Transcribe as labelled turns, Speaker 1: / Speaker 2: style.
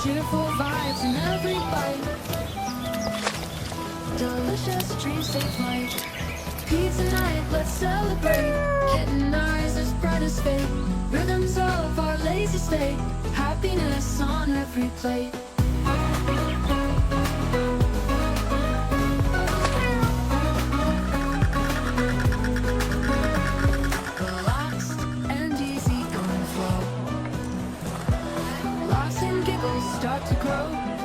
Speaker 1: cheerful vibes in every bite. Delicious dreams stay flight. Pizza night, let's celebrate. Getting eyes as bright as fate. Rhythms of our lazy state. Happiness on every plate. Relaxed and easy going flow. Laughs and giggles start to grow.